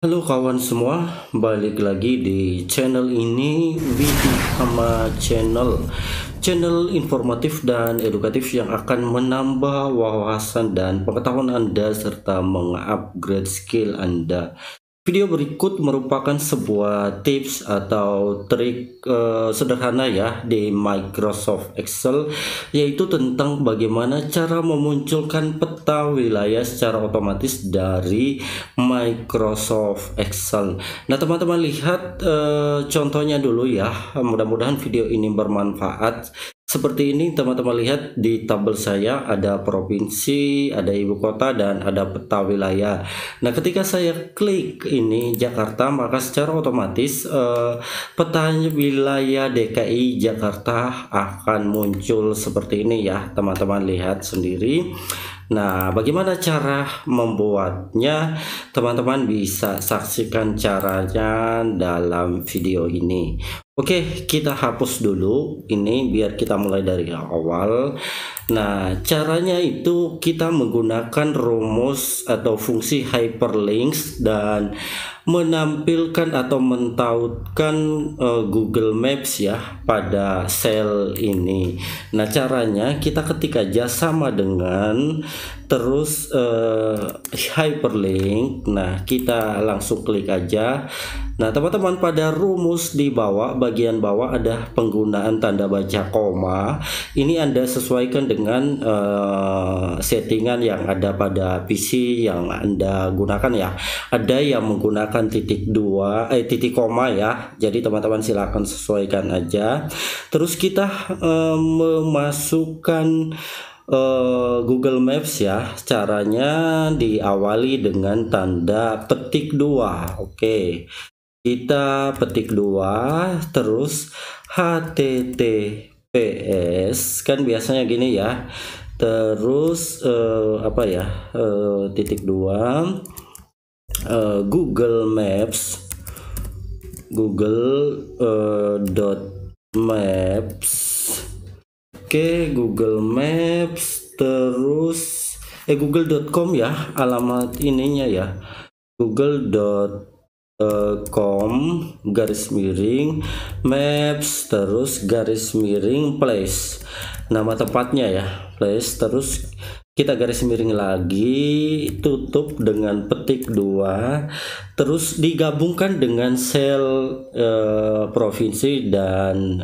Halo kawan semua, balik lagi di channel ini, Widi Hama Channel. Channel informatif dan edukatif yang akan menambah wawasan dan pengetahuan Anda serta mengupgrade skill Anda. Video berikut merupakan sebuah tips atau trik sederhana ya di Microsoft Excel, yaitu tentang bagaimana cara memunculkan peta wilayah secara otomatis dari Microsoft Excel. Nah teman-teman lihat contohnya dulu ya, mudah-mudahan video ini bermanfaat. Seperti ini teman-teman lihat di tabel saya ada provinsi, ada ibu kota, dan ada peta wilayah. Nah ketika saya klik ini Jakarta, maka secara otomatis peta wilayah DKI Jakarta akan muncul seperti ini ya, teman-teman lihat sendiri. Nah bagaimana cara membuatnya, teman-teman bisa saksikan caranya dalam video ini. Oke, kita hapus dulu ini biar kita mulai dari awal. Nah, caranya itu kita menggunakan rumus atau fungsi hyperlinks dan menampilkan atau mentautkan Google Maps ya pada sel ini. Nah, caranya kita ketik aja sama dengan terus hyperlink. Nah, kita langsung klik aja. Nah teman-teman, pada rumus di bawah, bagian bawah ada penggunaan tanda baca koma. Ini Anda sesuaikan dengan settingan yang ada pada PC yang Anda gunakan ya. Ada yang menggunakan titik koma ya. Jadi teman-teman silakan sesuaikan aja. Terus kita memasukkan Google Maps ya. Caranya diawali dengan tanda petik 2. Oke. Kita petik 2, terus HTTPS, kan biasanya gini ya. Terus apa ya, titik 2, Google Maps, Google.maps. Oke, Google Maps, terus google.com ya, alamat ininya ya, google.com garis miring maps, terus garis miring place, nama tempatnya ya, place. Terus kita garis miring lagi, tutup dengan petik 2, terus digabungkan dengan sel provinsi dan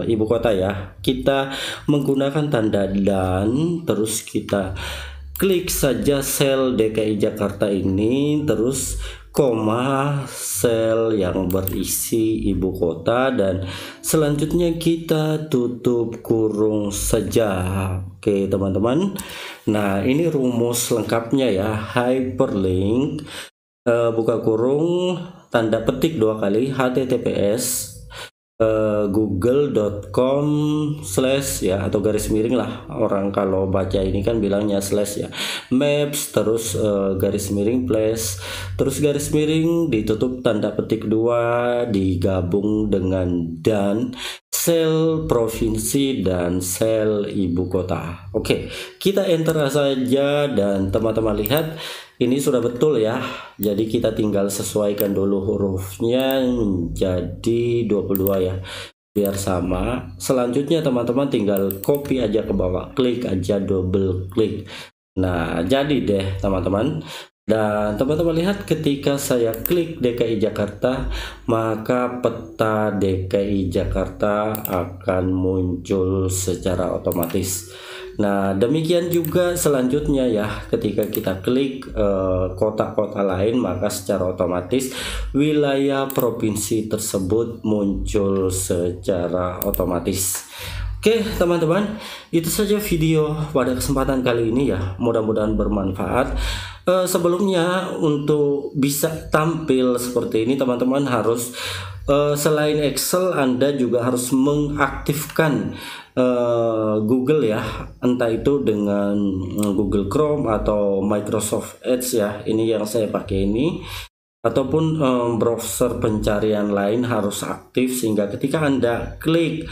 ibu kota ya. Kita menggunakan tanda dan, terus kita klik saja sel DKI Jakarta ini, terus koma sel yang berisi ibu kota, dan selanjutnya kita tutup kurung saja. Oke teman-teman, nah ini rumus lengkapnya ya. Hyperlink, buka kurung, tanda petik 2 kali, HTTPS google.com slash ya, atau garis miring lah, orang kalau baca ini kan bilangnya slash ya, maps, terus garis miring place, terus garis miring, ditutup tanda petik 2, digabung dengan dan sel provinsi dan sel ibu kota. Oke, kita enter saja dan teman-teman lihat ini sudah betul ya. Jadi kita tinggal sesuaikan dulu hurufnya menjadi 22 ya, biar sama. Selanjutnya teman-teman tinggal copy aja ke bawah, klik aja, double klik. Nah jadi deh teman-teman. Dan teman-teman lihat ketika saya klik DKI Jakarta, maka peta DKI Jakarta akan muncul secara otomatis. Nah demikian juga selanjutnya ya, ketika kita klik kota-kota lain, maka secara otomatis wilayah provinsi tersebut muncul secara otomatis. Oke teman-teman, itu saja video pada kesempatan kali ini ya, mudah-mudahan bermanfaat. Sebelumnya untuk bisa tampil seperti ini, teman-teman harus selain Excel, Anda juga harus mengaktifkan Google ya, entah itu dengan Google Chrome atau Microsoft Edge ya, ini yang saya pakai ini, ataupun browser pencarian lain harus aktif, sehingga ketika Anda klik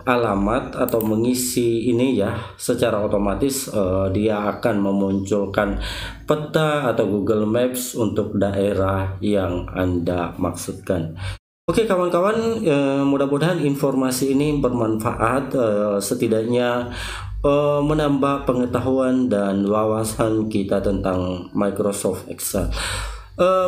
alamat atau mengisi ini ya, secara otomatis dia akan memunculkan peta atau Google Maps untuk daerah yang Anda maksudkan. Oke kawan-kawan, mudah-mudahan informasi ini bermanfaat, setidaknya menambah pengetahuan dan wawasan kita tentang Microsoft Excel.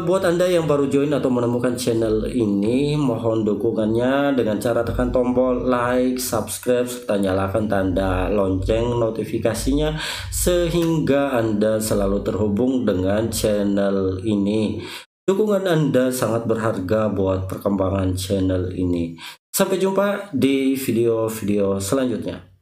Buat Anda yang baru join atau menemukan channel ini, mohon dukungannya dengan cara tekan tombol like, subscribe, serta nyalakan tanda lonceng notifikasinya sehingga Anda selalu terhubung dengan channel ini. Dukungan Anda sangat berharga buat perkembangan channel ini. Sampai jumpa di video-video selanjutnya.